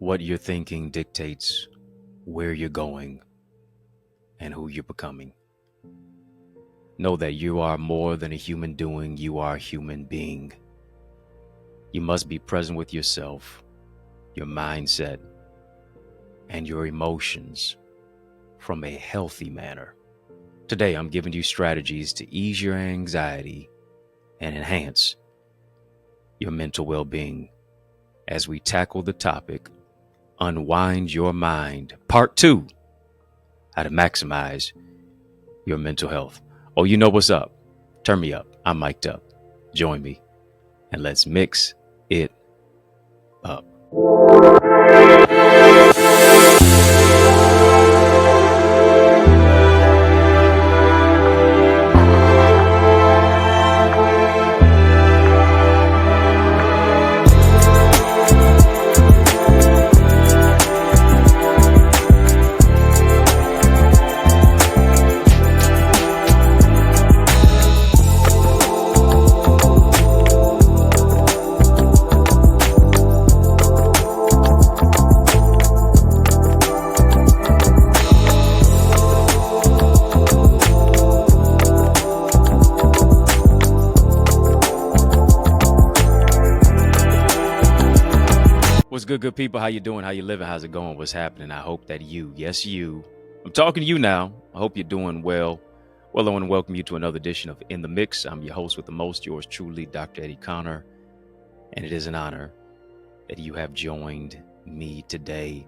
What you're thinking dictates where you're going and who you're becoming. Know that you are more than a human doing, you are a human being. You must be present with yourself, your mindset, and your emotions from a healthy manner. Today, I'm giving you strategies to ease your anxiety and enhance your mental well-being as we tackle the topic, Unwind Your Mind, Part 2, how to maximize your mental health. Oh, you know what's up. Turn me up. I'm mic'd up. Join me and let's mix it up. What's good people? How you doing? How you living? How's it going? What's happening? I hope that yes, you, I'm talking to you now. I hope you're doing well. Well, I want to welcome you to another edition of In the Mix. I'm your host with the most, yours truly, Dr. Eddie Connor. And it is an honor that you have joined me today.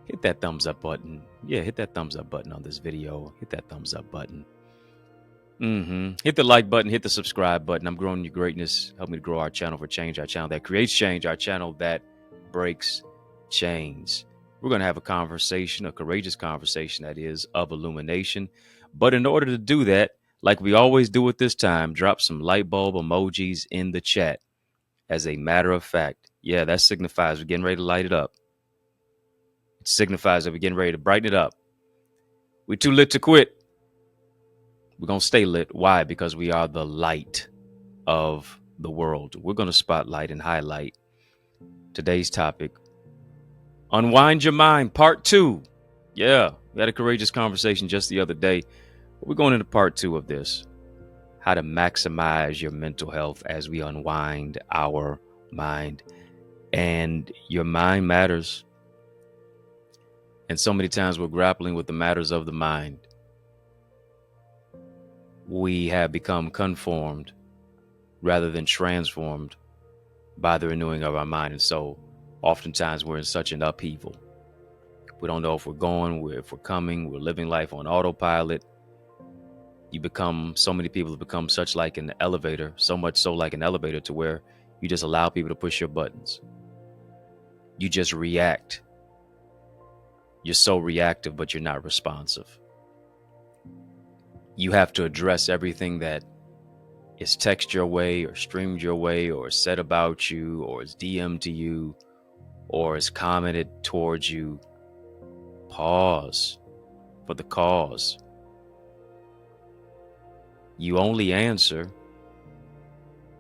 Hit that thumbs up button. Yeah, hit that thumbs up button on this video. Hit that thumbs up button. Hit the like button, hit the subscribe button. I'm growing your greatness. Help me to grow our channel for change, our channel that creates change, our channel that breaks chains. We're going to have a conversation, a courageous conversation that is of illumination. But in order to do that, like we always do at this time, drop some light bulb emojis in the chat. As a matter of fact, yeah, that signifies we're getting ready to light it up. It signifies that we're getting ready to brighten it up. We're too lit to quit. We're going to stay lit. Why? Because we are the light of the world. We're going to spotlight and highlight today's topic, Unwind Your Mind, Part 2. Yeah, we had a courageous conversation just the other day. We're going into Part 2 of this, how to maximize your mental health as we unwind our mind. And your mind matters. And so many times we're grappling with the matters of the mind. We have become conformed rather than transformed by the renewing of our mind. And so oftentimes we're in such an upheaval. We don't know if we're going, if we're coming, we're living life on autopilot. So many people have become such like an elevator, so much so like an elevator to where you just allow people to push your buttons. You just react. You're so reactive, but you're not responsive. You have to address everything that is text your way or streamed your way or said about you or is DM'd to you or is commented towards you. Pause for the cause. You only answer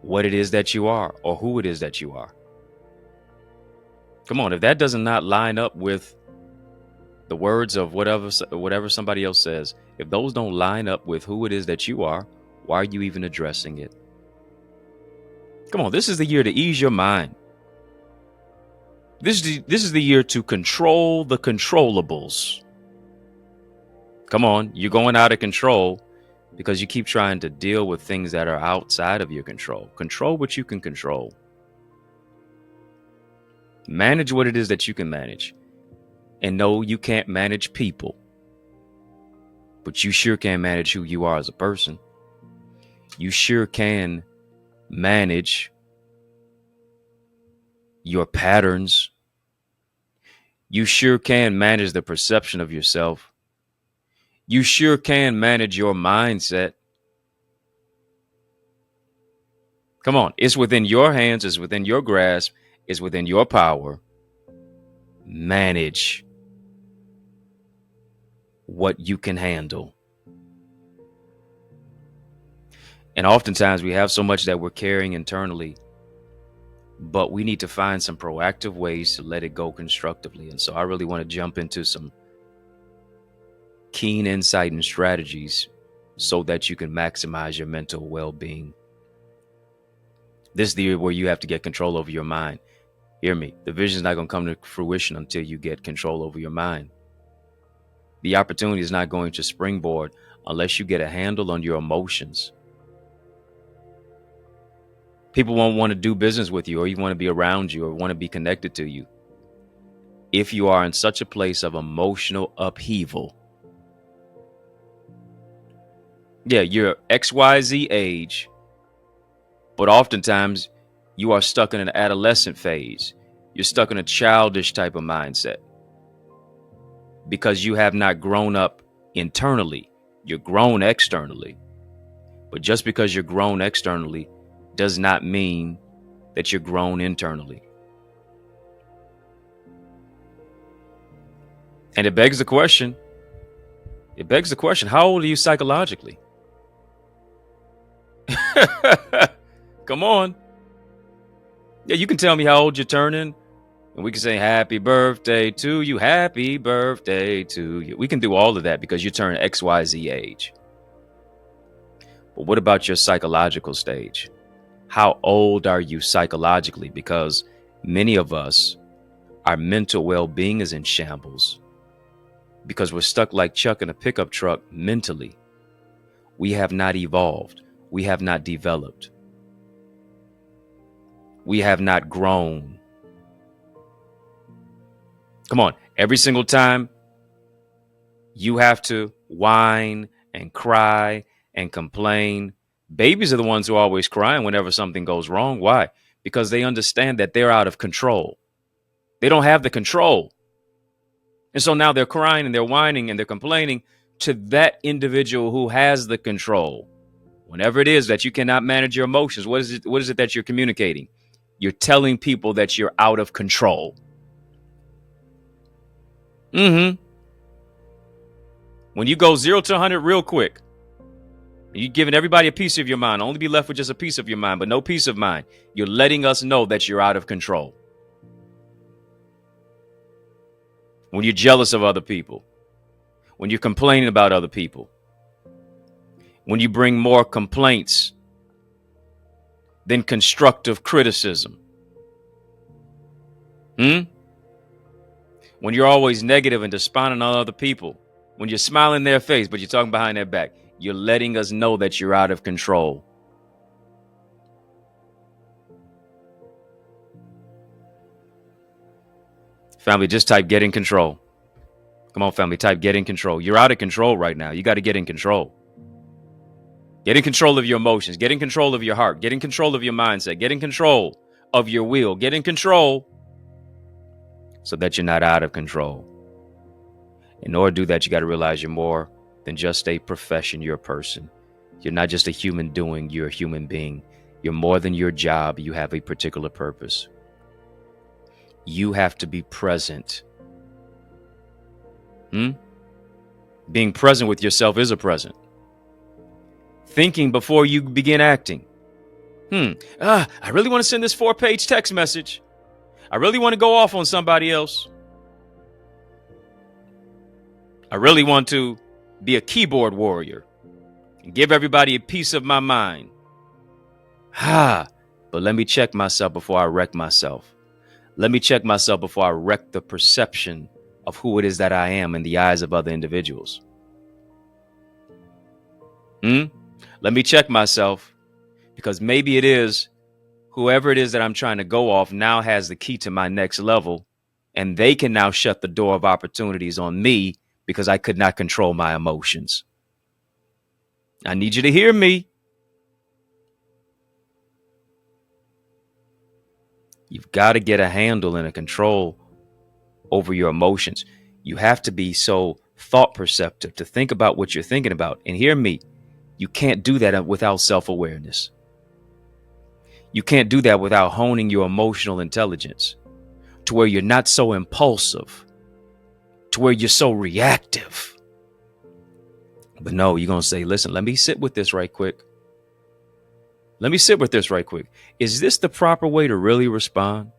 what it is that you are or who it is that you are. Come on, if that does not line up with the words of whatever somebody else says, if those don't line up with who it is that you are, why are you even addressing it? Come on, this is the year to ease your mind. This is the year to control the controllables. Come on, you're going out of control because you keep trying to deal with things that are outside of your control. Control what you can control. Manage what it is that you can manage. And no, you can't manage people, but you sure can manage who you are as a person. You sure can manage your patterns. You sure can manage the perception of yourself. You sure can manage your mindset. Come on, it's within your hands, it's within your grasp, it's within your power. Manage what you can handle. And oftentimes we have so much that we're carrying internally but we need to find some proactive ways to let it go constructively. And so I really want to jump into some keen insight and strategies so that you can maximize your mental well-being. This is the year where you have to get control over your mind. Hear me. The vision is not going to come to fruition until you get control over your mind. The opportunity is not going to springboard unless you get a handle on your emotions. People won't want to do business with you or even want to be around you or want to be connected to you if you are in such a place of emotional upheaval. Yeah, you're XYZ age, but oftentimes you are stuck in an adolescent phase. You're stuck in a childish type of mindset because you have not grown up internally. You're grown externally. But just because you're grown externally does not mean that you're grown internally. And it begs the question, how old are you psychologically? Come on. Yeah, you can tell me how old you're turning, and we can say happy birthday to you, happy birthday to you. We can do all of that because you turn XYZ age. But what about your psychological stage? How old are you psychologically? Because many of us, our mental well-being is in shambles because we're stuck like Chuck in a pickup truck mentally. We have not evolved. We have not developed. We have not grown. Come on, every single time you have to whine and cry and complain. Babies are the ones who are always crying whenever something goes wrong. Why? Because they understand that they're out of control. They don't have the control. And so now they're crying and they're whining and they're complaining to that individual who has the control. Whenever it is that you cannot manage your emotions, what is it that you're communicating? You're telling people that you're out of control. When you go 0 to 100 real quick, you're giving everybody a piece of your mind, only be left with just a piece of your mind, but no peace of mind. You're letting us know that you're out of control. When you're jealous of other people, when you're complaining about other people, when you bring more complaints than constructive criticism. When you're always negative and despondent on other people, when you're smiling in their face, but you're talking behind their back, you're letting us know that you're out of control. Family, just type get in control. Come on, family, type get in control. You're out of control right now. You got to get in control. Get in control of your emotions. Get in control of your heart. Get in control of your mindset. Get in control of your will. Get in control so that you're not out of control. In order to do that, you got to realize you're more than just a profession. You're a person. You're not just a human doing. You're a human being. You're more than your job. You have a particular purpose. You have to be present. Being present with yourself is a present. Thinking before you begin acting. I really want to send this 4-page text message. I really want to go off on somebody else. I really want to be a keyboard warrior and give everybody a piece of my mind. But let me check myself before I wreck myself. Let me check myself before I wreck the perception of who it is that I am in the eyes of other individuals. Let me check myself, because maybe it is whoever it is that I'm trying to go off now has the key to my next level, and they can now shut the door of opportunities on me because I could not control my emotions. I need you to hear me. You've got to get a handle and a control over your emotions. You have to be so thought perceptive to think about what you're thinking about. And hear me, you can't do that without self-awareness. You can't do that without honing your emotional intelligence to where you're not so impulsive, to where you're so reactive. But no, you're going to say, listen, let me sit with this right quick. Let me sit with this right quick. Is this the proper way to really respond?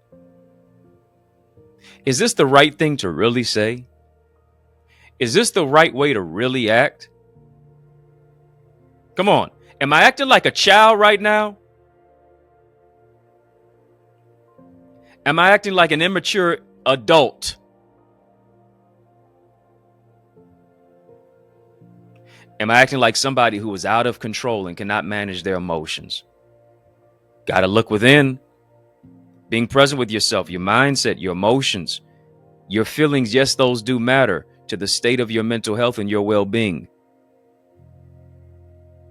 Is this the right thing to really say? Is this the right way to really act? Come on. Am I acting like a child right now? Am I acting like an immature adult? Am I acting like somebody who is out of control and cannot manage their emotions? Got to look within. Being present with yourself, your mindset, your emotions, your feelings. Yes, those do matter to the state of your mental health and your well-being.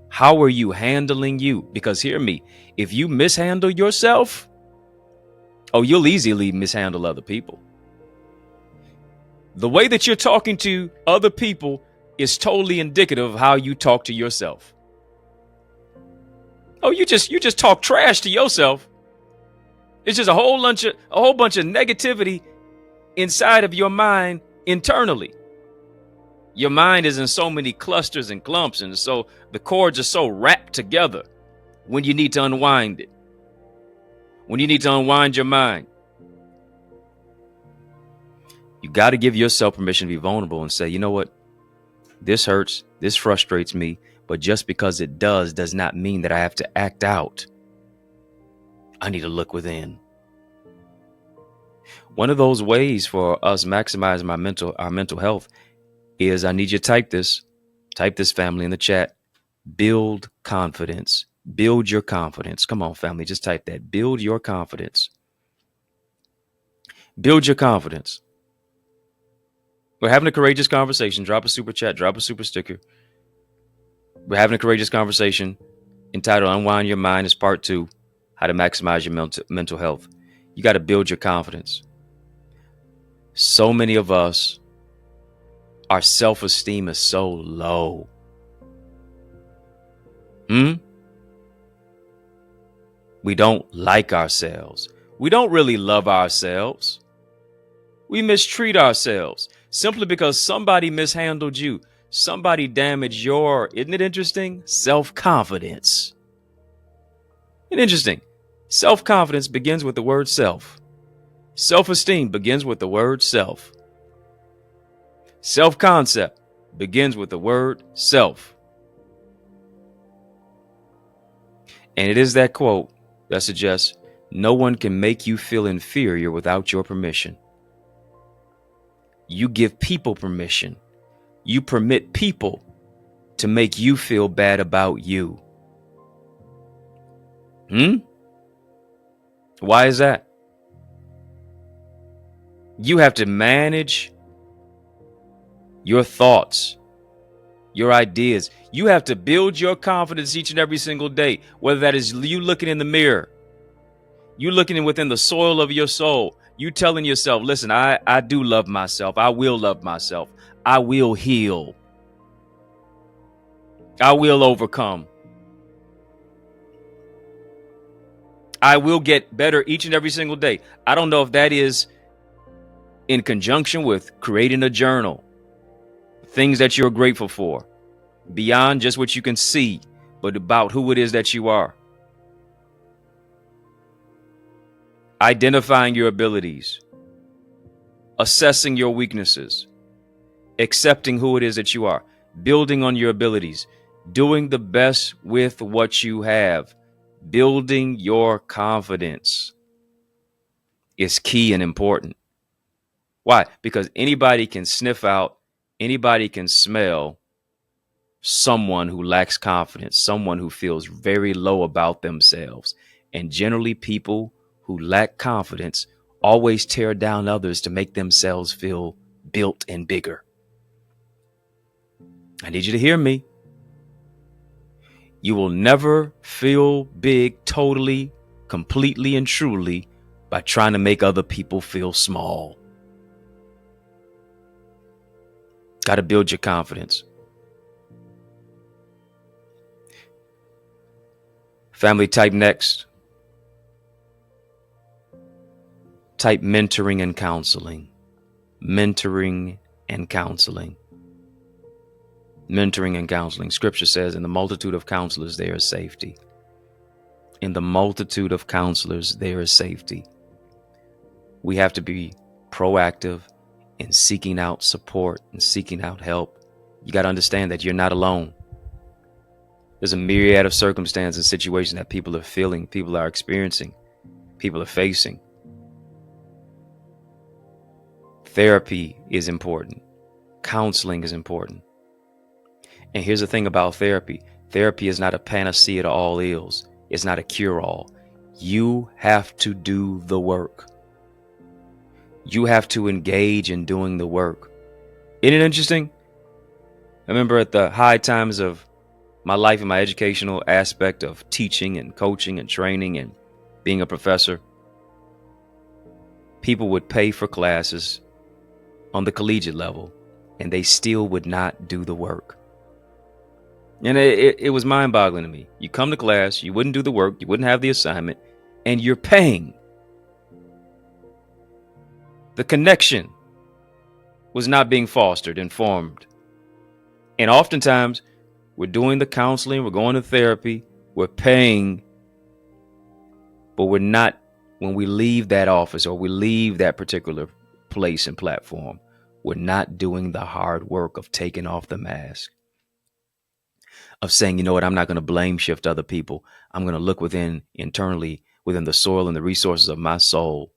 How are you handling you? Because hear me, if you mishandle yourself, you'll easily mishandle other people. The way that you're talking to other people is totally indicative of how you talk to yourself. You just talk trash to yourself. It's just a whole bunch of negativity inside of your mind internally. Your mind is in so many clusters and clumps, and so the cords are so wrapped together when you need to unwind it. When you need to unwind your mind, you got to give yourself permission to be vulnerable and say, you know what? This hurts. This frustrates me. But just because it does not mean that I have to act out. I need to look within. One of those ways for us maximizing our mental health is, I need you to type this family in the chat. Build confidence. Build your confidence. Come on, family. Just type that. Build your confidence. Build your confidence. We're having a courageous conversation. Drop a super chat. Drop a super sticker. We're having a courageous conversation entitled Unwind Your Mind is part 2. How to maximize your mental health. You got to build your confidence. So many of us, our self-esteem is so low. We don't like ourselves. We don't really love ourselves. We mistreat ourselves simply because somebody mishandled you. Somebody damaged your, isn't it interesting? Self-confidence. Isn't it interesting? Self-confidence begins with the word self. Self-esteem begins with the word self. Self-concept begins with the word self. And it is that quote that suggests no one can make you feel inferior without your permission. You give people permission. You permit people to make you feel bad about you. Why is that? You have to manage your thoughts, your ideas. You have to build your confidence each and every single day, whether that is you looking in the mirror, you looking within the soil of your soul, you telling yourself, listen, I do love myself. I will love myself. I will heal. I will overcome. I will get better each and every single day. I don't know if that is in conjunction with creating a journal, things that you're grateful for, beyond just what you can see, but about who it is that you are. Identifying your abilities, assessing your weaknesses, accepting who it is that you are, building on your abilities, doing the best with what you have, building your confidence is key and important. Why? Because anybody can sniff out, anybody can smell someone who lacks confidence, someone who feels very low about themselves. And generally, people who lack confidence always tear down others to make themselves feel built and bigger. I need you to hear me. You will never feel big totally, completely, and truly by trying to make other people feel small. Got to build your confidence. Family, type next. Type mentoring and counseling. Mentoring and counseling. Mentoring and counseling. Scripture says, in the multitude of counselors, there is safety. In the multitude of counselors, there is safety. We have to be proactive in seeking out support and seeking out help. You got to understand that you're not alone. There's a myriad of circumstances and situations that people are feeling, people are experiencing, people are facing. Therapy is important. Counseling is important. And here's the thing about therapy. Therapy is not a panacea to all ills. It's not a cure-all. You have to do the work. You have to engage in doing the work. Isn't it interesting? I remember at the high times of my life and my educational aspect of teaching and coaching and training and being a professor, people would pay for classes on the collegiate level and they still would not do the work. And it was mind-boggling to me. You come to class, you wouldn't do the work, you wouldn't have the assignment, and you're paying. The connection was not being fostered and formed. And oftentimes, we're doing the counseling, we're going to therapy, we're paying, but we're not, when we leave that office or we leave that particular place and platform, we're not doing the hard work of taking off the mask. Of saying, you know what, I'm not going to blame shift other people. I'm going to look internally within the soil and the resources of my soul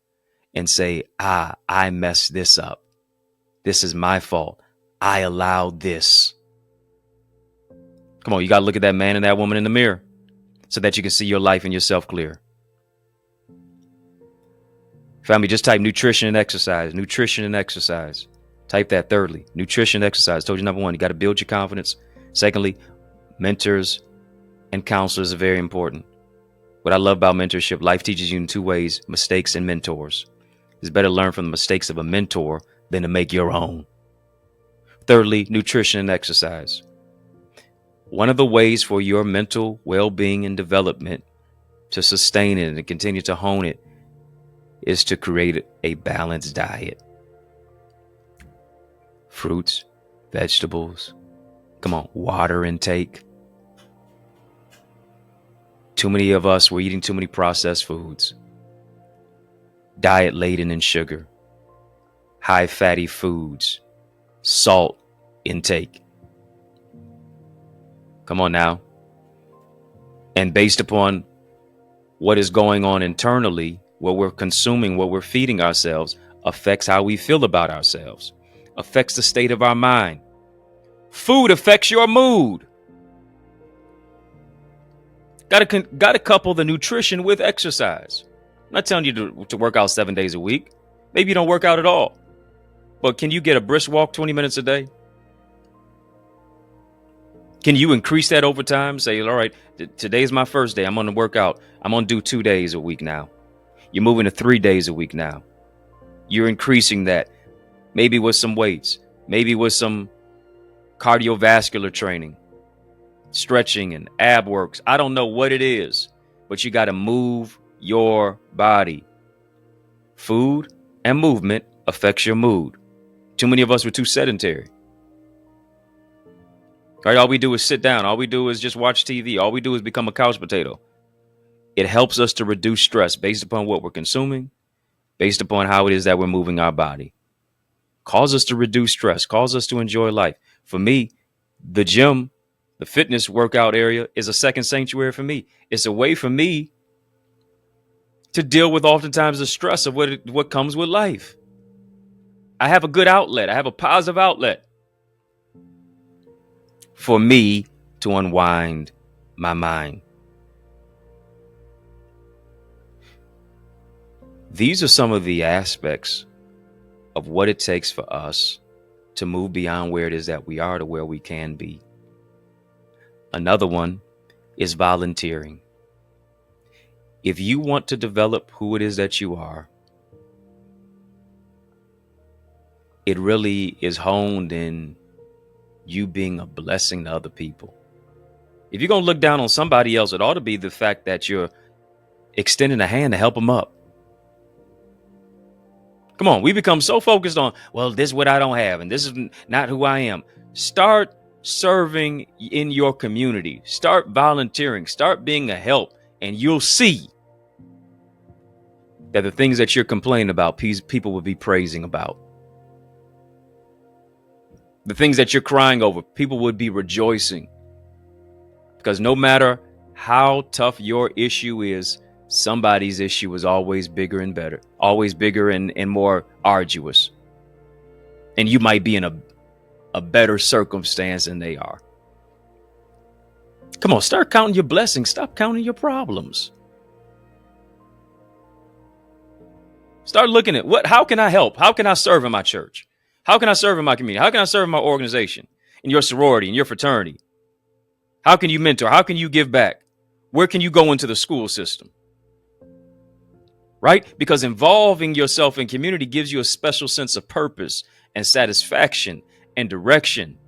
and say, I messed this up. This is my fault. I allowed this. Come on, you got to look at that man and that woman in the mirror so that you can see your life and yourself clear. Family, just type nutrition and exercise. Nutrition and exercise. Type that thirdly. Nutrition and exercise. Told you number one, you got to build your confidence. Secondly, mentors and counselors are very important. What I love about mentorship, life teaches you in two ways, mistakes and mentors. It's better to learn from the mistakes of a mentor than to make your own. Thirdly, nutrition and exercise. One of the ways for your mental well-being and development to sustain it and continue to hone it is to create a balanced diet. Fruits, vegetables, come on, water intake. Too many of us, we're eating too many processed foods. Diet laden in sugar, high fatty foods, salt intake. Come on now. And based upon what is going on internally, what we're consuming, what we're feeding ourselves, affects how we feel about ourselves, affects the state of our mind. Food affects your mood. Got to couple the nutrition with exercise. I'm not telling you to work out 7 days a week. Maybe you don't work out at all. But can you get a brisk walk 20 minutes a day? Can you increase that over time? Say, all right, today's my first day. I'm going to work out. I'm going to do 2 days a week now. You're moving to 3 days a week now. You're increasing that. Maybe with some weights. Maybe with some cardiovascular training. Stretching and ab works. I don't know what it is. But you got to move your body. Food and movement affects your mood. Too many of us were too sedentary. Right? All we do is sit down. All we do is just watch TV. All we do is become a couch potato. It helps us to reduce stress based upon what we're consuming, based upon how it is that we're moving our body. Cause us to reduce stress, cause us to enjoy life. For me, the gym, the fitness workout area is a second sanctuary for me. It's a way for me to deal with oftentimes the stress of what comes with life. I have a good outlet. I have a positive outlet for me to unwind my mind. These are some of the aspects of what it takes for us to move beyond where it is that we are to where we can be. Another one is volunteering. If you want to develop who it is that you are, it really is honed in you being a blessing to other people. If you're going to look down on somebody else, it ought to be the fact that you're extending a hand to help them up. Come on, we become so focused on, well, this is what I don't have, and this is not who I am. Start serving in your community. Start volunteering. Start being a help and you'll see that the things that you're complaining about, people will be praising about. The things that you're crying over, people would be rejoicing. Because no matter how tough your issue is, somebody's issue is always bigger and better, always bigger and more arduous. And you might be in a better circumstance than they are. Come on, start counting your blessings. Stop counting your problems. Start looking at how can I help? How can I serve in my church? How can I serve in my community? How can I serve in my organization, in your sorority, in your fraternity? How can you mentor? How can you give back? Where can you go into the school system? Right? Because involving yourself in community gives you a special sense of purpose and satisfaction and direction.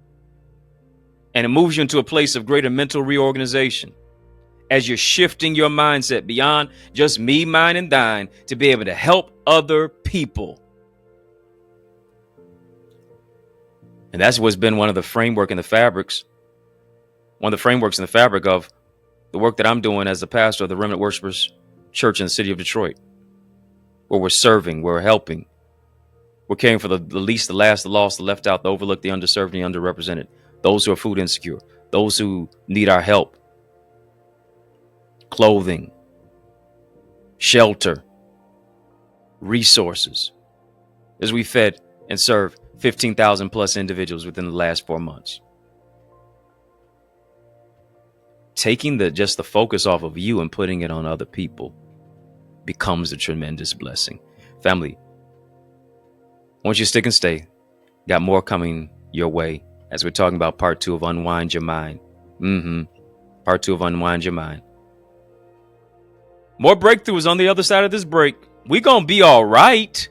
And it moves you into a place of greater mental reorganization as you're shifting your mindset beyond just me, mine, and thine to be able to help other people. And that's what's been one of the frameworks in the fabric of the work that I'm doing as the pastor of the Remnant Worshipers Church in the city of Detroit, where we're serving, we're helping, we're caring for the least, the last, the lost, the left out, the overlooked, the underserved, the underrepresented, those who are food insecure, those who need our help, clothing, shelter, resources, as we fed and served 15,000 plus individuals within the last 4 months. Taking just the focus off of you and putting it on other people becomes a tremendous blessing. Family, I want you to stick and stay. Got more coming your way as we're talking about part 2 of Unwind Your Mind. Part 2 of Unwind Your Mind. More breakthroughs on the other side of this break. We're going to be all right.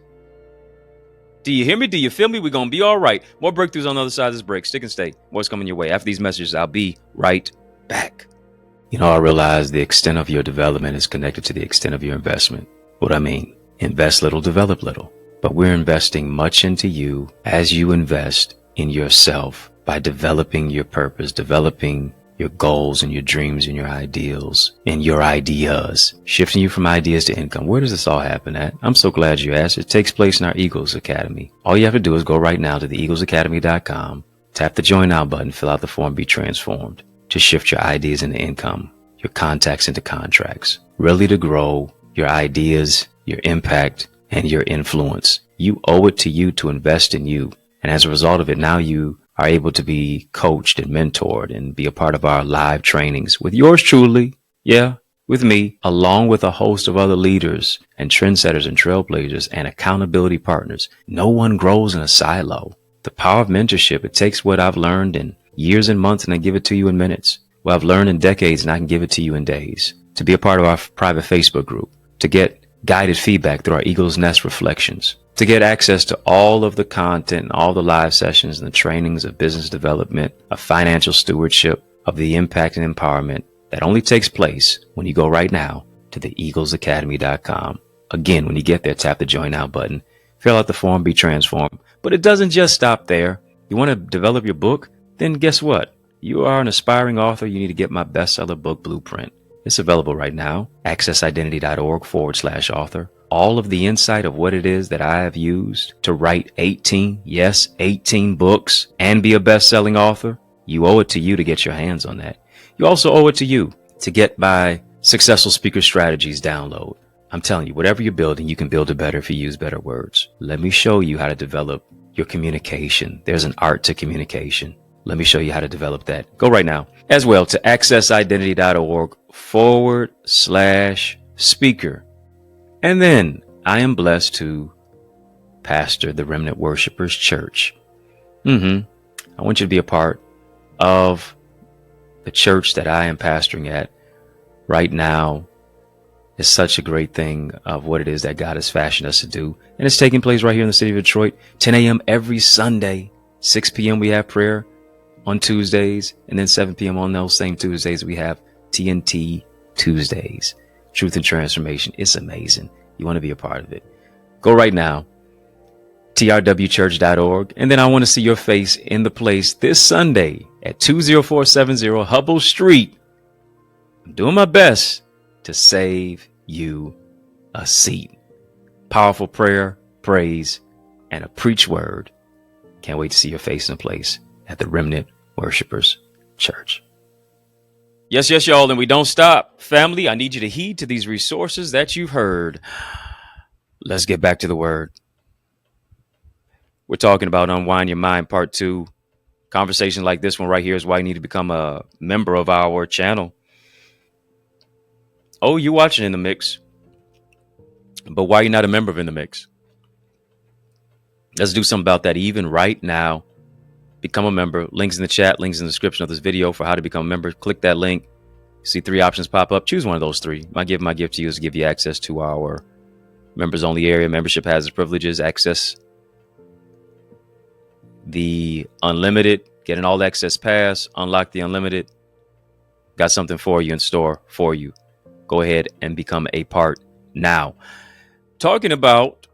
Do you hear me? Do you feel me? We're going to be all right. More breakthroughs on the other side of this break. Stick and stay. More's coming your way. After these messages, I'll be right back. You know, I realize the extent of your development is connected to the extent of your investment. What I mean, invest little, develop little. But we're investing much into you as you invest in yourself by developing your purpose, developing your goals and your dreams and your ideals and your ideas, shifting you from ideas to income. Where does this all happen at? I'm so glad you asked. It takes place in our Eagles Academy. All you have to do is go right now to theeaglesacademy.com, tap the join now button, fill out the form, be transformed to shift your ideas into income, your contacts into contracts, really to grow your ideas, your impact, and your influence. You owe it to you to invest in you. And as a result of it, now you are able to be coached and mentored and be a part of our live trainings with yours truly. Yeah, with me, along with a host of other leaders and trendsetters and trailblazers and accountability partners. No one grows in a silo. The power of mentorship, it takes what I've learned in years and months and I give it to you in minutes. What I've learned in decades and I can give it to you in days. To be a part of our private Facebook group, to get guided feedback through our Eagle's Nest reflections, to get access to all of the content and all the live sessions and the trainings of business development, of financial stewardship, of the impact and empowerment that only takes place when you go right now to theeaglesacademy.com. Again, when you get there, tap the join now button, fill out the form, be transformed. But it doesn't just stop there. You want to develop your book? Then guess what? You are an aspiring author. You need to get my bestseller book blueprint. It's available right now. accessidentity.org/author. All of the insight of what it is that I have used to write 18 books and be a best-selling author. You owe it to you to get your hands on that. You also owe it to you to get my Successful Speaker Strategies download. I'm telling you, whatever you're building, you can build it better if you use better words. Let me show you how to develop your communication. There's an art to communication. Let me show you how to develop that. Go right now as well to accessidentity.org/speaker. And then I am blessed to pastor the Remnant Worshipers Church. I want you to be a part of the church that I am pastoring at right now. Is such a great thing of what it is that God has fashioned us to do. And it's taking place right here in the city of Detroit, 10 a.m. every Sunday, 6 p.m. we have prayer on Tuesdays, and then 7 p.m. on those same Tuesdays we have TNT Tuesdays, Truth and Transformation. It's amazing. You want to be a part of it. Go right now, trwchurch.org, and then I want to see your face in the place this Sunday at 20470 Hubble Street. I'm doing my best to save you a seat. Powerful prayer, praise, and a preach word. Can't wait to see your face in place at the Remnant Worshipers Church. Yes, y'all, and we don't stop. Family, I need you to heed to these resources that you've heard. Let's get back to the word. We're talking about Unwind Your Mind Part 2. Conversation like this one right here is why you need to become a member of our channel. Oh, you're watching In the Mix. But why are you not a member of In the Mix? Let's do something about that even right now. Become a member. Links in the chat, links in the description of this video for how to become a member. Click that link. See 3 options pop up. Choose one of those 3. My gift to you is to give you access to our members only area. Membership has its privileges. Access the unlimited. Get an all access pass. Unlock the unlimited. Got something for you in store for you. Go ahead and become a part now. Talking about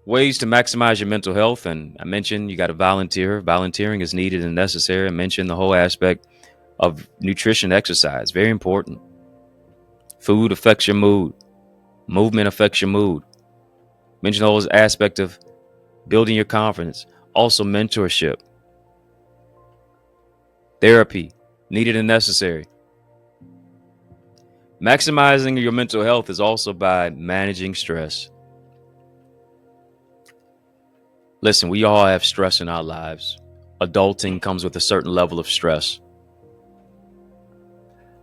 ways to maximize your mental health. And I mentioned you got to volunteer. Volunteering is needed and necessary. I mentioned the whole aspect of nutrition, exercise. Very important. Food affects your mood. Movement affects your mood. Mention the whole aspect of building your confidence. Also mentorship. Therapy. Needed and necessary. Maximizing your mental health is also by managing stress. Listen, we all have stress in our lives. Adulting comes with a certain level of stress.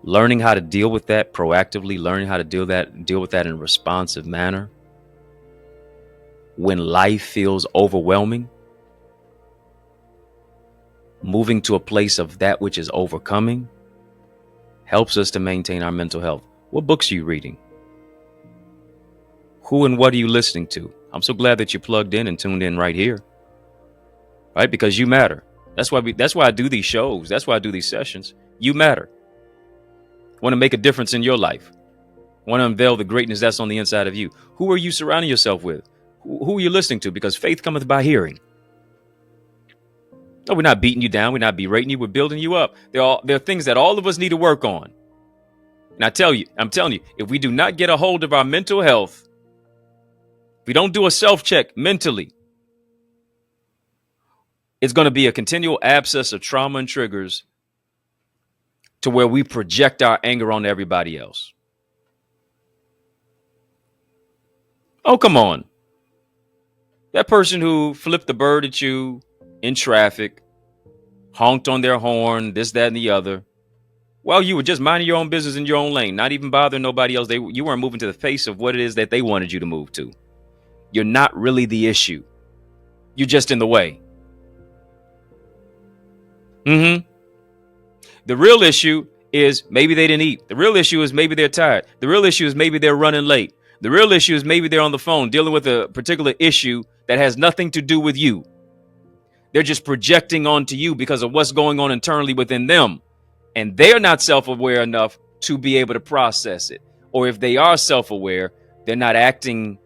Learning how to deal with that proactively, learning how to deal with that in a responsive manner. When life feels overwhelming, moving to a place of that which is overcoming helps us to maintain our mental health. What books are you reading? Who and what are you listening to? I'm so glad that you plugged in and tuned in right here. Right? Because you matter. That's why I do these shows. That's why I do these sessions. You matter. Want to make a difference in your life. Want to unveil the greatness that's on the inside of you. Who are you surrounding yourself with? Who are you listening to? Because faith cometh by hearing. No, we're not beating you down. We're not berating you. We're building you up. There are things that all of us need to work on. And I'm telling you, if we do not get a hold of our mental health, if we don't do a self-check mentally, it's going to be a continual abscess of trauma and triggers to where we project our anger on everybody else. Oh, come on. That person who flipped the bird at you in traffic, honked on their horn, this, that, and the other. Well, you were just minding your own business in your own lane, not even bothering nobody else. You weren't moving to the pace of what it is that they wanted you to move to. You're not really the issue. You're just in the way. The real issue is maybe they didn't eat. The real issue is maybe they're tired. The real issue is maybe they're running late. The real issue is maybe they're on the phone dealing with a particular issue that has nothing to do with you. They're just projecting onto you because of what's going on internally within them. And they're not self-aware enough to be able to process it. Or if they are self-aware, they're not acting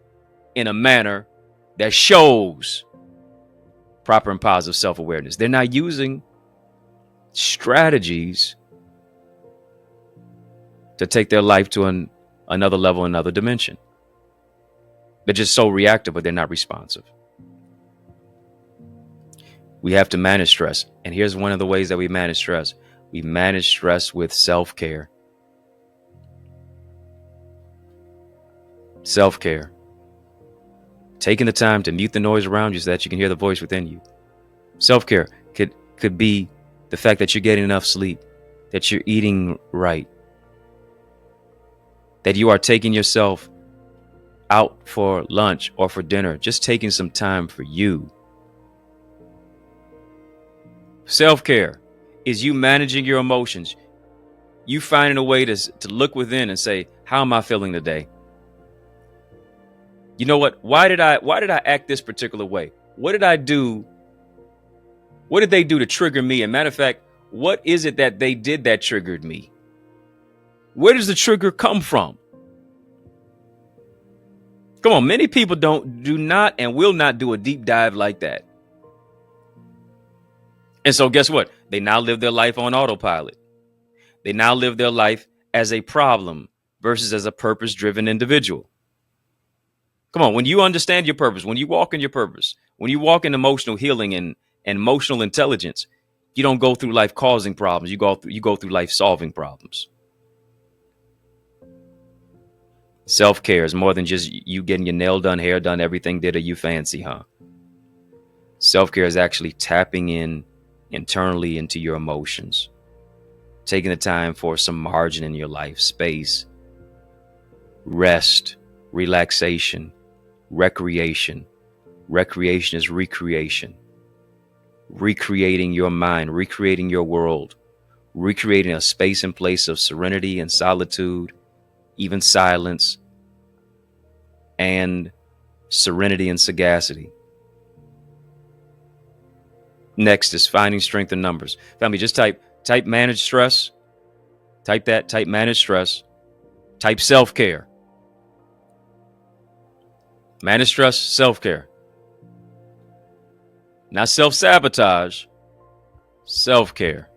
in a manner that shows proper and positive self-awareness. They're not using strategies to take their life to another level, another dimension. They're just so reactive, but they're not responsive. We have to manage stress. And here's one of the ways that we manage stress. We manage stress with self-care. Self-care. Taking the time to mute the noise around you so that you can hear the voice within you. Self-care could be the fact that you're getting enough sleep, that you're eating right, that you are taking yourself out for lunch or for dinner, just taking some time for you. Self-care is you managing your emotions. You finding a way to look within and say, how am I feeling today? You know what? Why did I act this particular way? What did I do? What did they do to trigger me? And matter of fact, what is it that they did that triggered me? Where does the trigger come from? Come on, many people do not and will not do a deep dive like that. And so guess what? They now live their life on autopilot. They now live their life as a problem versus as a purpose-driven individual. Come on, when you understand your purpose, when you walk in your purpose, when you walk in emotional healing and emotional intelligence, you don't go through life causing problems. You go through life solving problems. Self-care is more than just you getting your nail done, hair done, everything did, or you fancy, huh? Self-care is actually tapping in internally into your emotions, taking the time for some margin in your life, space, rest, relaxation, recreation. Recreation is recreation. Recreating your mind, recreating your world, recreating a space and place of serenity and solitude, even silence, and serenity and sagacity. Next is finding strength in numbers. Family, just type manage stress. Type manage stress. Type self-care. Manage stress, self-care. Not self-sabotage, self-care.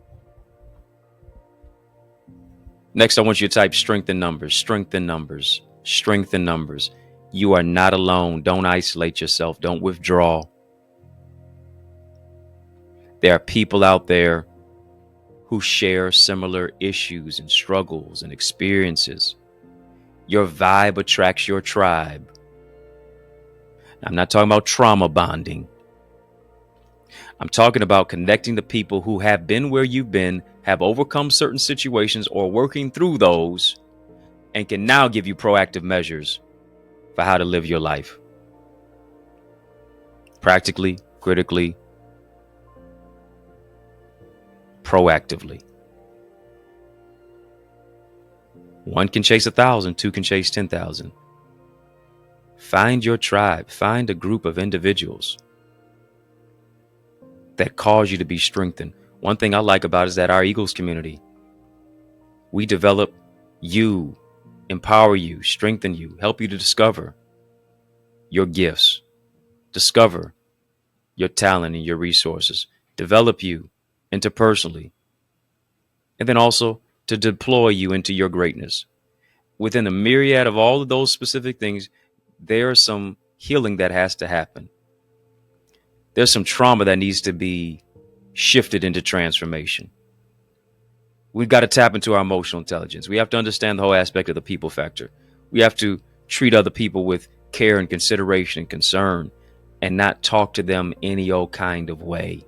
Next, I want you to type strength in numbers, strength in numbers, strength in numbers. You are not alone. Don't isolate yourself. Don't withdraw. There are people out there who share similar issues and struggles and experiences. Your vibe attracts your tribe. I'm not talking about trauma bonding. I'm talking about connecting to people who have been where you've been, have overcome certain situations or working through those, and can now give you proactive measures for how to live your life. Practically, critically, proactively. One can chase 1,000, two can chase 10,000. Find your tribe, find a group of individuals that cause you to be strengthened. One thing I like about it is that our Eagles community, we develop you, empower you, strengthen you, help you to discover your gifts, discover your talent and your resources, develop you interpersonally, and then also to deploy you into your greatness. Within a myriad of all of those specific things, there's some healing that has to happen. There's some trauma that needs to be shifted into transformation. We've got to tap into our emotional intelligence. We have to understand the whole aspect of the people factor. We have to treat other people with care and consideration and concern and not talk to them any old kind of way.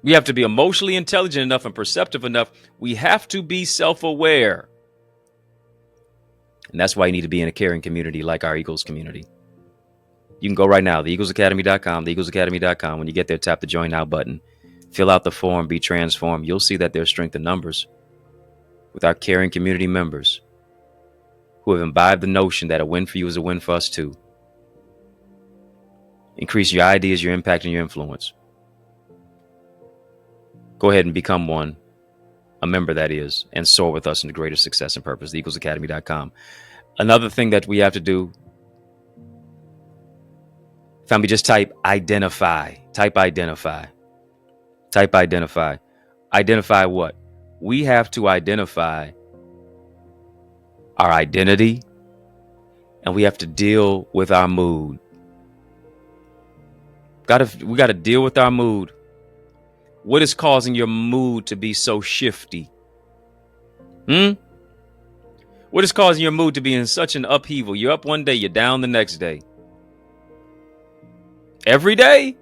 We have to be emotionally intelligent enough and perceptive enough. We have to be self-aware. And that's why you need to be in a caring community like our Eagles community. You can go right now, theeaglesacademy.com, theeaglesacademy.com. When you get there, tap the join now button. Fill out the form, be transformed. You'll see that there's strength in numbers with our caring community members who have imbibed the notion that a win for you is a win for us too. Increase your ideas, your impact, and your influence. Go ahead and become one, a member that is, and soar with us into greater success and purpose, theeaglesacademy.com. Another thing that we have to do, family, just type identify. Type identify. Type identify. Identify what? We have to identify our identity, and we have to deal with our mood. We got to deal with our mood. What is causing your mood to be so shifty? What is causing your mood to be in such an upheaval? You're up one day, you're down the next day. Every day?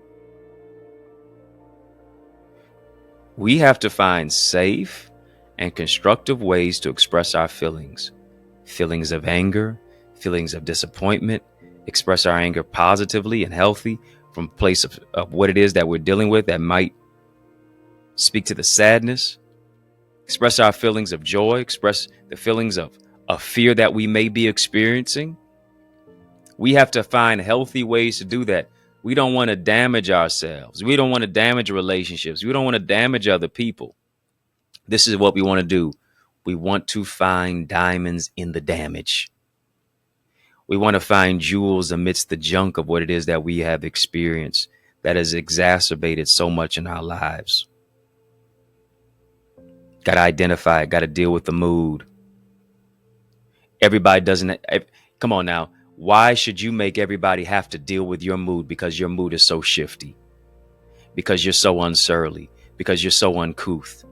We have to find safe and constructive ways to express our feelings. Feelings of anger, feelings of disappointment, express our anger positively and healthy from a place of what it is that we're dealing with that might speak to the sadness. Express our feelings of joy, express the feelings of fear that we may be experiencing. We have to find healthy ways to do that. We don't want to damage ourselves. We don't want to damage relationships. We don't want to damage other people. This is what we want to do. We want to find diamonds in the damage. We want to find jewels amidst the junk of what it is that we have experienced that has exacerbated so much in our lives. Got to identify it. Got to deal with the mood. Everybody doesn't. Come on now. Why should you make everybody have to deal with your mood? Because your mood is so shifty. Because you're so unsurly. Because you're so uncouth.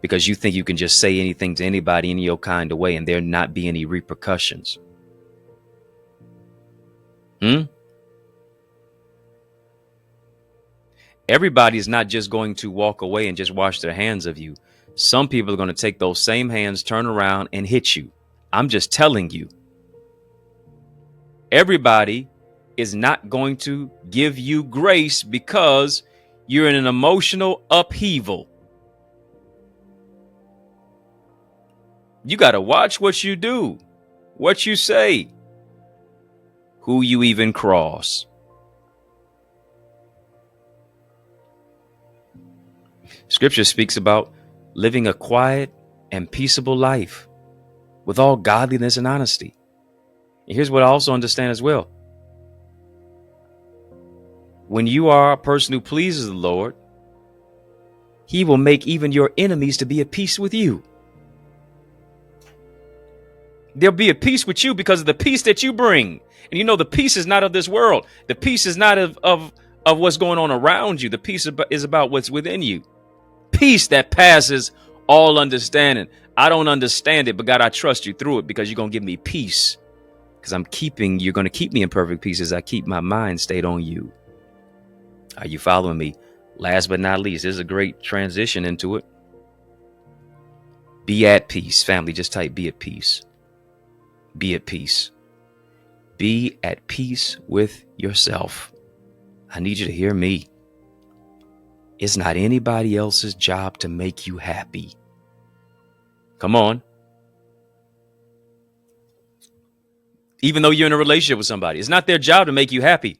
Because you think you can just say anything to anybody in your kind of way and there not be any repercussions. Everybody is not just going to walk away and just wash their hands of you. Some people are going to take those same hands, turn around and hit you. I'm just telling you. Everybody is not going to give you grace because you're in an emotional upheaval. You got to watch what you do, what you say, who you even cross. Scripture speaks about living a quiet and peaceable life with all godliness and honesty. And here's what I also understand as well. When you are a person who pleases the Lord, he will make even your enemies to be at peace with you. They'll be at peace with you because of the peace that you bring. And you know, the peace is not of this world. The peace is not of what's going on around you. The peace is about what's within you. Peace that passes all understanding. I don't understand it, but God, I trust you through it because you're going to give me peace. Because you're going to keep me in perfect peace as I keep my mind stayed on you. Are you following me? Last but not least, there's a great transition into it. Be at peace. Family, just type be at peace. Be at peace. Be at peace with yourself. I need you to hear me. It's not anybody else's job to make you happy. Come on. Even though you're in a relationship with somebody, it's not their job to make you happy.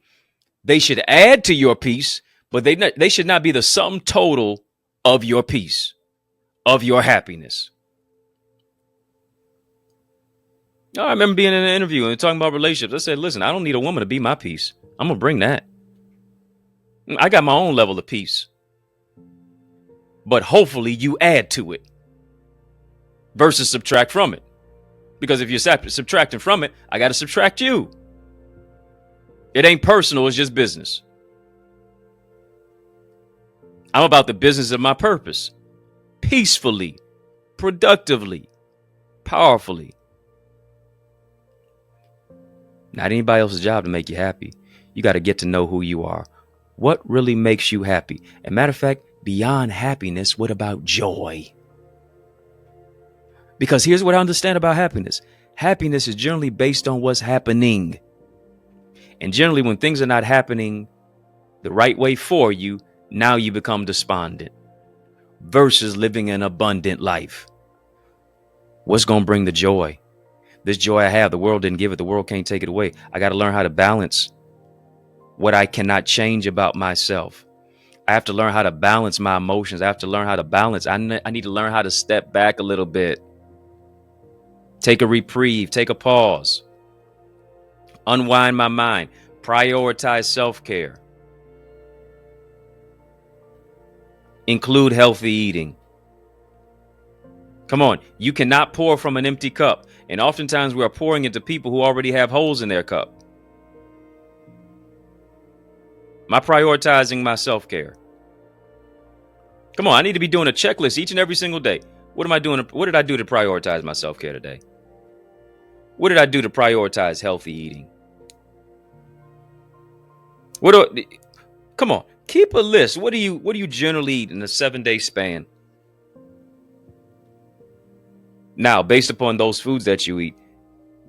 They should add to your peace, but they should not be the sum total of your peace, of your happiness. I remember being in an interview and talking about relationships. I said, listen, I don't need a woman to be my peace. I'm going to bring that. I got my own level of peace. But hopefully you add to it versus subtract from it. Because if you're subtracting from it, I got to subtract you. It ain't personal. It's just business. I'm about the business of my purpose. Peacefully, productively, powerfully. Not anybody else's job to make you happy. You got to get to know who you are. What really makes you happy? And matter of fact, beyond happiness, what about joy? Because here's what I understand about happiness. Happiness is generally based on what's happening. And generally, when things are not happening the right way for you, now you become despondent versus living an abundant life. What's going to bring the joy? This joy I have, the world didn't give it. The world can't take it away. I got to learn how to balance what I cannot change about myself. I have to learn how to balance my emotions. I have to learn how to balance. I need to learn how to step back a little bit. Take a reprieve. Take a pause. Unwind my mind. Prioritize self-care. Include healthy eating. Come on. You cannot pour from an empty cup. And oftentimes we are pouring into people who already have holes in their cup. Am I prioritizing my self-care? Come on, I need to be doing a checklist each and every single day. What am I doing? What did I do to prioritize my self-care today? What did I do to prioritize healthy eating? Come on, keep a list. What do you generally eat in a 7-day span? Now, based upon those foods that you eat,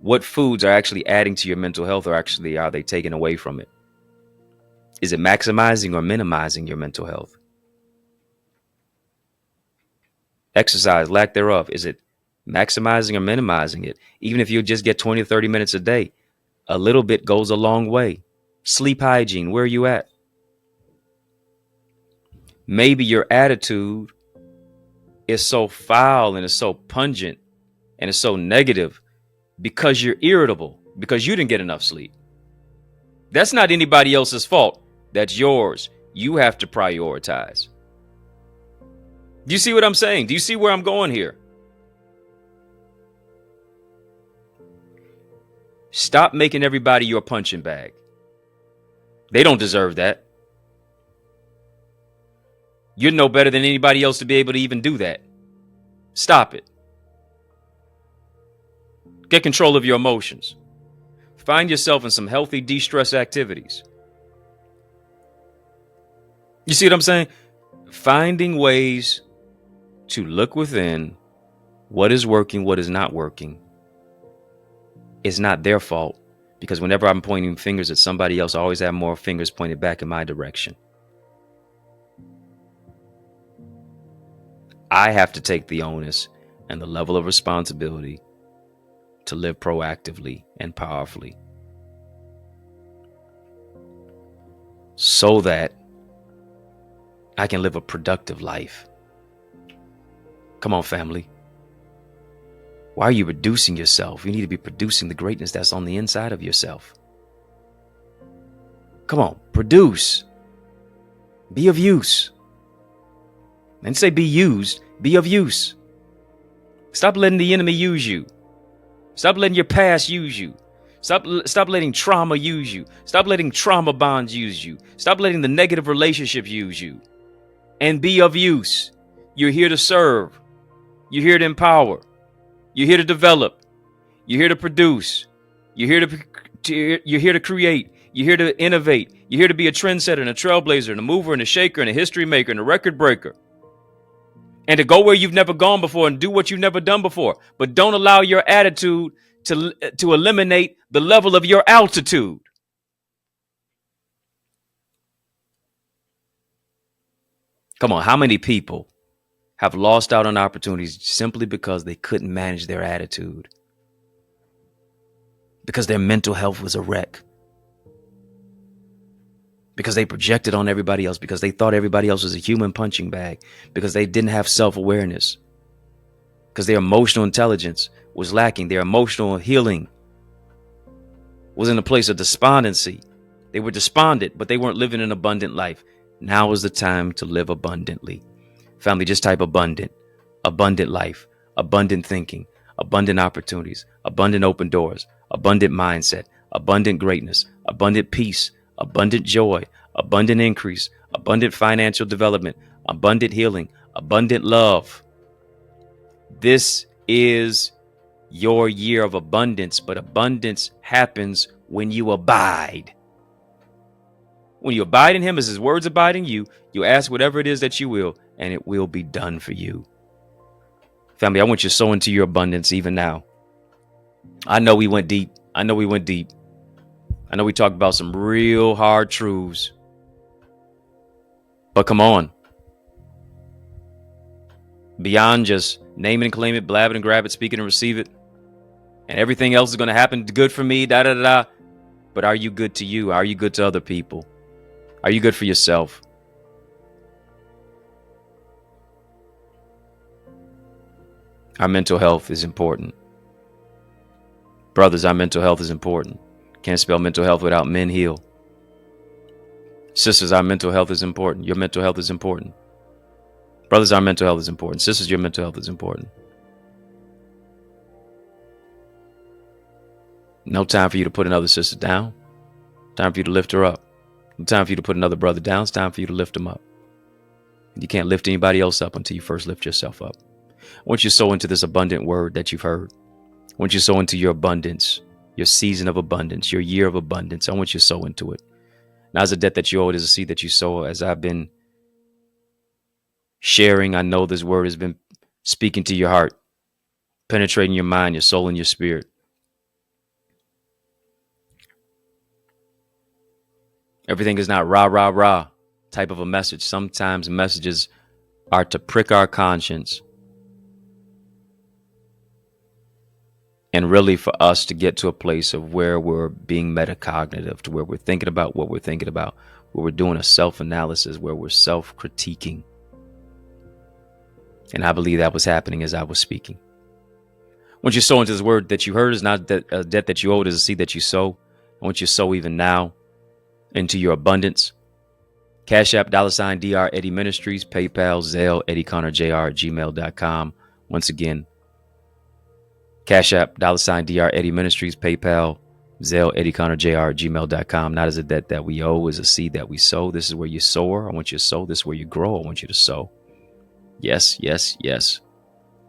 what foods are actually adding to your mental health, or actually are they taking away from it? Is it maximizing or minimizing your mental health? Exercise, lack thereof. Is it maximizing or minimizing it? Even if you just get 20 or 30 minutes a day, a little bit goes a long way. Sleep hygiene, where are you at? Maybe your attitude is so foul and it's so pungent and it's so negative because you're irritable, because you didn't get enough sleep. That's not anybody else's fault. That's yours. You have to prioritize. Do you see what I'm saying? Do you see where I'm going here? Stop making everybody your punching bag. They don't deserve that. You're no better than anybody else to be able to even do that. Stop it. Get control of your emotions. Find yourself in some healthy de-stress activities. You see what I'm saying? Finding ways to look within what is working, what is not working. It's not their fault, because whenever I'm pointing fingers at somebody else, I always have more fingers pointed back in my direction. I have to take the onus and the level of responsibility to live proactively and powerfully, so that I can live a productive life. Come on, family. Why are you reducing yourself? You need to be producing the greatness that's on the inside of yourself. Come on, produce. Be of use. And say be used, be of use. Stop letting the enemy use you. Stop letting your past use you. Stop letting trauma use you. Stop letting trauma bonds use you. Stop letting the negative relationships use you. And be of use. You're here to serve. You're here to empower. You're here to develop. You're here to produce. You're here to create. You're here to innovate. You're here to be a trendsetter and a trailblazer and a mover and a shaker and a history maker and a record breaker. And to go where you've never gone before and do what you've never done before. But don't allow your attitude to eliminate the level of your altitude. Come on, how many people have lost out on opportunities simply because they couldn't manage their attitude? Because their mental health was a wreck. Because they projected on everybody else, because they thought everybody else was a human punching bag, because they didn't have self-awareness, because their emotional intelligence was lacking, their emotional healing was in a place of despondency. They were despondent, but they weren't living an abundant life. Now is the time to live abundantly. Family, just type abundant, abundant life, abundant thinking, abundant opportunities, abundant open doors, abundant mindset, abundant greatness, abundant peace, abundant joy, abundant increase, abundant financial development, abundant healing, abundant love. This is your year of abundance, but abundance happens when you abide. When you abide in him, as his words abide in you, you ask whatever it is that you will, and it will be done for you. Family, I want you to sow into your abundance even now. I know we went deep. I know we talked about some real hard truths. But come on. Beyond just name it and claim it, blab it and grab it, speak it and receive it, and everything else is going to happen good for me, da da da da. But are you good to you? Are you good to other people? Are you good for yourself? Our mental health is important. Brothers, our mental health is important. Can't spell mental health without men heal. Sisters, our mental health is important. Your mental health is important. Brothers, our mental health is important. Sisters, your mental health is important. No time for you to put another sister down. Time for you to lift her up. No time for you to put another brother down. It's time for you to lift them up. You can't lift anybody else up until you first lift yourself up. I want you to sow into this abundant word that you've heard. I want you to sow into your abundance, your season of abundance, your year of abundance. I want you to sow into it. Now, as a debt that you owe, it is a seed that you sow. As I've been sharing, I know this word has been speaking to your heart, penetrating your mind, your soul, and your spirit. Everything is not rah, rah, rah type of a message. Sometimes messages are to prick our conscience and really for us to get to a place of where we're being metacognitive, to where we're thinking about what we're thinking about, where we're doing a self-analysis, where we're self-critiquing. And I believe that was happening as I was speaking. Once you sow into this word that you heard is not a debt that you owe, it is a seed that you sow. I want you to sow even now into your abundance. Cash App, $Dr. Eddie Ministries, PayPal, Zelle, EddieConnorJr, gmail.com. Once again, Cash App, $Dr. Eddie Ministries, PayPal, Zelle, EddieConnorJr, gmail.com. Not as a debt that we owe, as a seed that we sow. This is where you sower. I want you to sow. This is where you grow. I want you to sow. Yes, yes, yes.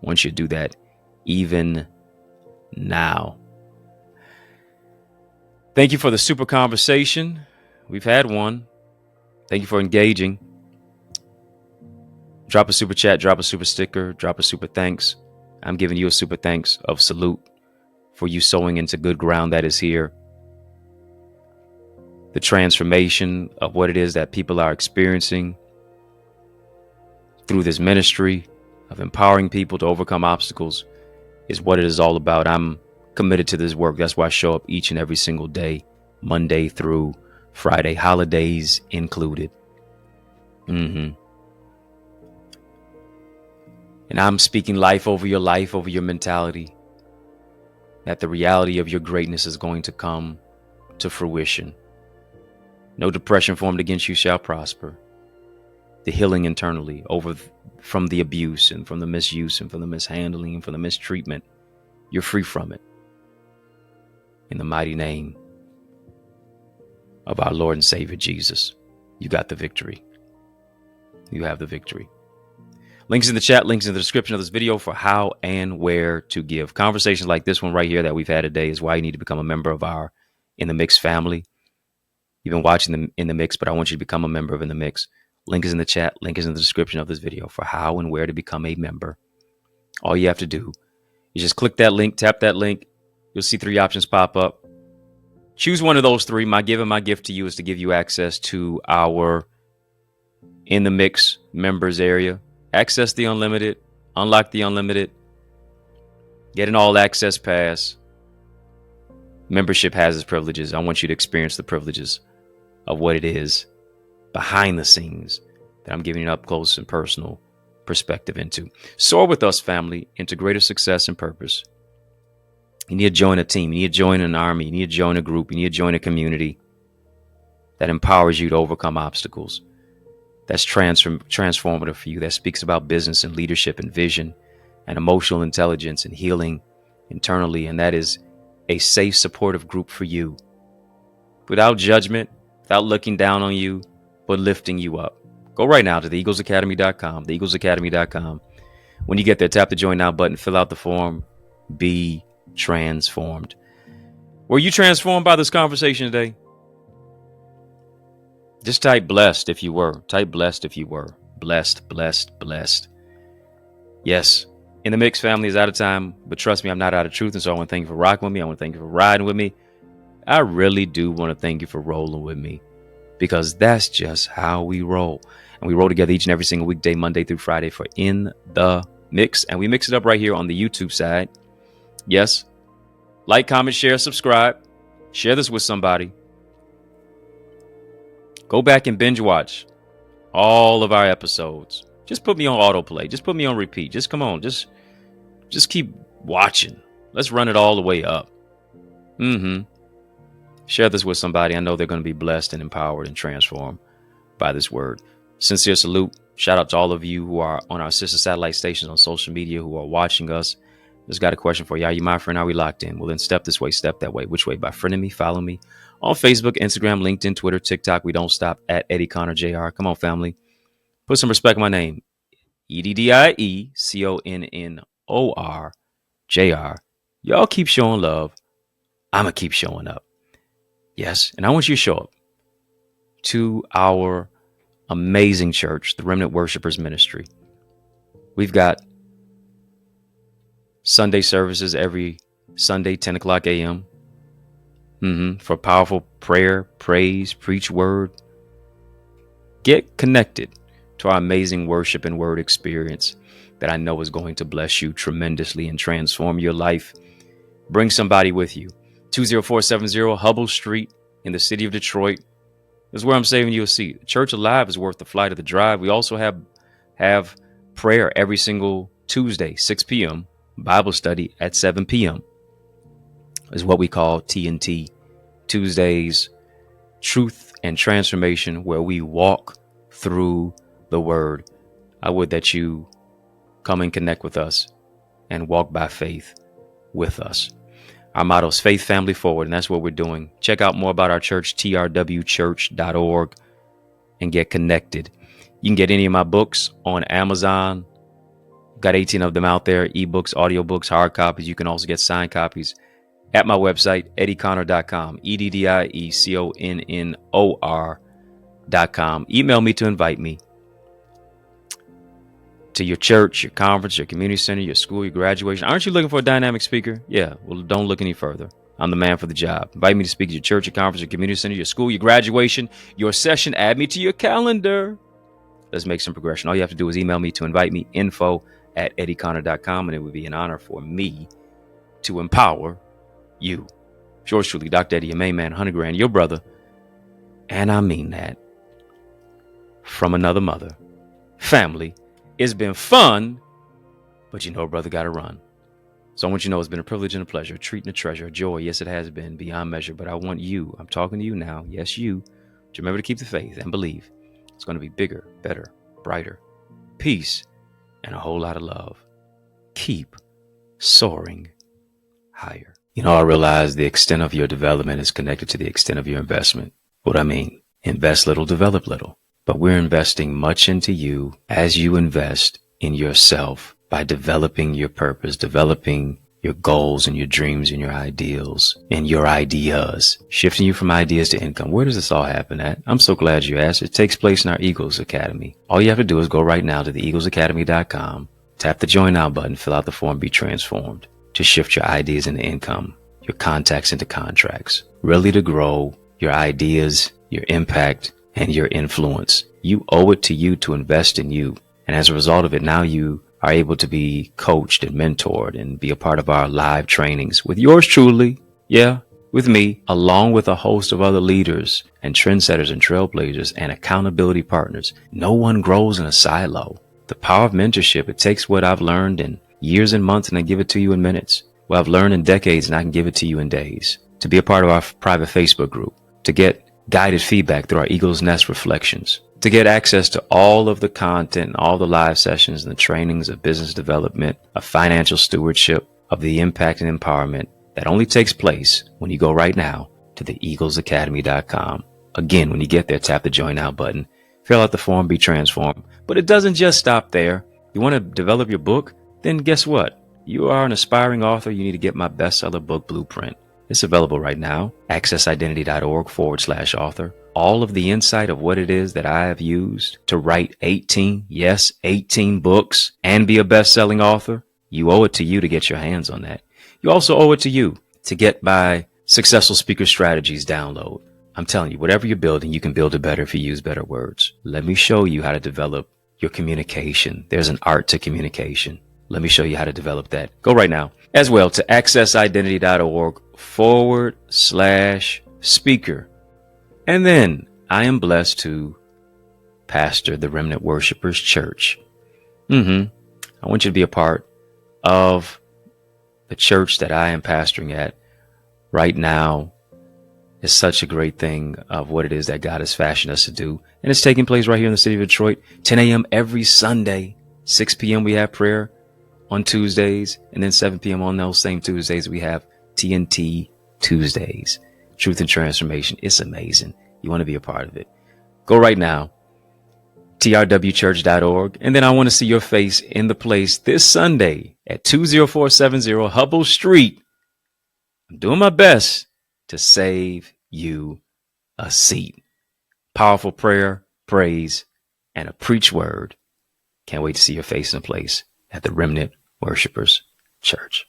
I want you to do that even now. Thank you for the super conversation. We've had one. Thank you for engaging. Drop a super chat, drop a super sticker, drop a super thanks. I'm giving you a super thanks of salute for you sowing into good ground that is here. The transformation of what it is that people are experiencing through this ministry of empowering people to overcome obstacles is what it is all about. I'm committed to this work. That's why I show up each and every single day, Monday through Friday, holidays included. And I'm speaking life, over your mentality, that the reality of your greatness is going to come to fruition. No depression formed against you shall prosper. The healing internally from the abuse and from the misuse and from the mishandling and from the mistreatment, you're free from it. In the mighty name of our Lord and Savior Jesus, you got the victory. You have the victory. Links in the chat, links in the description of this video for how and where to give. Conversations like this one right here that we've had today is why you need to become a member of our In the Mix family. You've been watching them In the Mix, but I want you to become a member of In the Mix. Link is in the chat, link is in the description of this video for how and where to become a member. All you have to do is just click that link, tap that link. You'll see 3 options pop up. Choose one of those 3. My gift to you is to give you access to our In the Mix members area. Access the unlimited, unlock the unlimited, get an all access pass. Membership has its privileges. I want you to experience the privileges of what it is behind the scenes that I'm giving you an up close and personal perspective into. Soar with us, family, into greater success and purpose. You need to join a team. You need to join an army. You need to join a group. You need to join a community that empowers you to overcome obstacles. That's transformative for you. That speaks about business and leadership and vision and emotional intelligence and healing internally. And that is a safe, supportive group for you, without judgment, without looking down on you, but lifting you up. Go right now to theeaglesacademy.com, theeaglesacademy.com. When you get there, tap the join now button, fill out the form, be transformed. Were you transformed by this conversation today? Just type blessed if you were. Type blessed if you were. Blessed, blessed, blessed. Yes. In the Mix family is out of time, but trust me, I'm not out of truth. And so I want to thank you for rocking with me. I want to thank you for riding with me. I really do want to thank you for rolling with me, because that's just how we roll. And we roll together each and every single weekday, Monday through Friday, for In the Mix. And we mix it up right here on the YouTube side. Yes. Like, comment, share, subscribe. Share this with somebody. Go back and binge watch all of our episodes. Just put me on autoplay. Just put me on repeat. Just come on. Just keep watching. Let's run it all the way up. Share this with somebody. I know they're going to be blessed and empowered and transformed by this word. Sincere salute. Shout out to all of you who are on our sister satellite stations on social media who are watching us. Just got a question for you. Are you my friend? Are we locked in? Well, then step this way, step that way. Which way? By friending me, follow me on Facebook, Instagram, LinkedIn, Twitter, TikTok. We don't stop at EddieConnorJr. Come on, family. Put some respect on my name. EddieConnorJr. Y'all keep showing love. I'm going to keep showing up. Yes. And I want you to show up to our amazing church, the Remnant Worshipers Ministry. We've got Sunday services every Sunday, 10 o'clock a.m. For powerful prayer, praise, preach word. Get connected to our amazing worship and word experience that I know is going to bless you tremendously and transform your life. Bring somebody with you. 20470 Hubble Street in the city of Detroit is where I'm saving you a seat. Church Alive is worth the flight of the drive. We also have prayer every single Tuesday, 6 p.m. Bible study at 7 p.m. is what we call TNT Tuesdays, Truth and Transformation, where we walk through the word. I would that you come and connect with us and walk by faith with us. Our motto is faith, family, forward, and that's what we're doing. Check out more about our church, trwchurch.org, and get connected. You can get any of my books on Amazon. Got 18 of them out there, ebooks, audiobooks, hard copies. You can also get signed copies at my website, EddieConnor.com, EddieConnor.com. Email me to invite me to your church, your conference, your community center, your school, your graduation. Aren't you looking for a dynamic speaker? Yeah, well, don't look any further. I'm the man for the job. Invite me to speak at your church, your conference, your community center, your school, your graduation, your session. Add me to your calendar. Let's make some progression. All you have to do is email me to invite me, info@EddieConnor.com, and it would be an honor for me to empower you. Yours truly, Dr. Eddie, your main man, 100 grand, your brother. And I mean that. From another mother. Family. It's been fun, but you know, brother, got to run. So I want you to know it's been a privilege and a pleasure, a treat and a treasure, a joy. Yes, it has been beyond measure, but I want you, I'm talking to you now, yes, you, to remember to keep the faith and believe it's going to be bigger, better, brighter, peace, and a whole lot of love. Keep soaring higher. You know, I realize the extent of your development is connected to the extent of your investment. What I mean, invest little, develop little. But we're investing much into you as you invest in yourself by developing your purpose, developing your goals and your dreams and your ideals and your ideas, shifting you from ideas to income. Where does this all happen at? I'm so glad you asked. It takes place in our Eagles Academy. All you have to do is go right now to theeaglesacademy.com, tap the join now button, fill out the form, be transformed to shift your ideas into income, your contacts into contracts, really to grow your ideas, your impact, and your influence. You owe it to you to invest in you. And as a result of it, now you are able to be coached and mentored and be a part of our live trainings with yours truly. Yeah, with me, along with a host of other leaders and trendsetters and trailblazers and accountability partners. No one grows in a silo. The power of mentorship, it takes what I've learned in years and months and I give it to you in minutes. What I've learned in decades and I can give it to you in days. To be a part of our private Facebook group, to get guided feedback through our Eagle's Nest reflections, to get access to all of the content and all the live sessions and the trainings of business development, of financial stewardship, of the impact and empowerment that only takes place when you go right now to theeaglesacademy.com. Again, when you get there, tap the join now button, fill out the form, be transformed. But it doesn't just stop there. You want to develop your book? Then guess what? You are an aspiring author. You need to get my bestseller book blueprint. It's available right now, accessidentity.org/author. All of the insight of what it is that I have used to write 18 books and be a best-selling author. You owe it to you to get your hands on that. You also owe it to you to get my Successful Speaker Strategies download. I'm telling you, whatever you're building, you can build it better if you use better words. Let me show you how to develop your communication. There's an art to communication. Let me show you how to develop that. Go right now as well to accessidentity.org/speaker. And then I am blessed to pastor the Remnant Worshipers Church. I want you to be a part of the church that I am pastoring at right now. Is such a great thing of what it is that God has fashioned us to do. And it's taking place right here in the city of Detroit, 10 a.m. every Sunday, 6 p.m. we have prayer on Tuesdays, and then 7 p.m. on those same Tuesdays, we have TNT Tuesdays, Truth and Transformation. It's amazing. You want to be a part of it. Go right now, trwchurch.org. And then I want to see your face in the place this Sunday at 20470 Hubble Street. I'm doing my best to save you a seat. Powerful prayer, praise, and a preach word. Can't wait to see your face in the place at the Remnant Worshipers Church.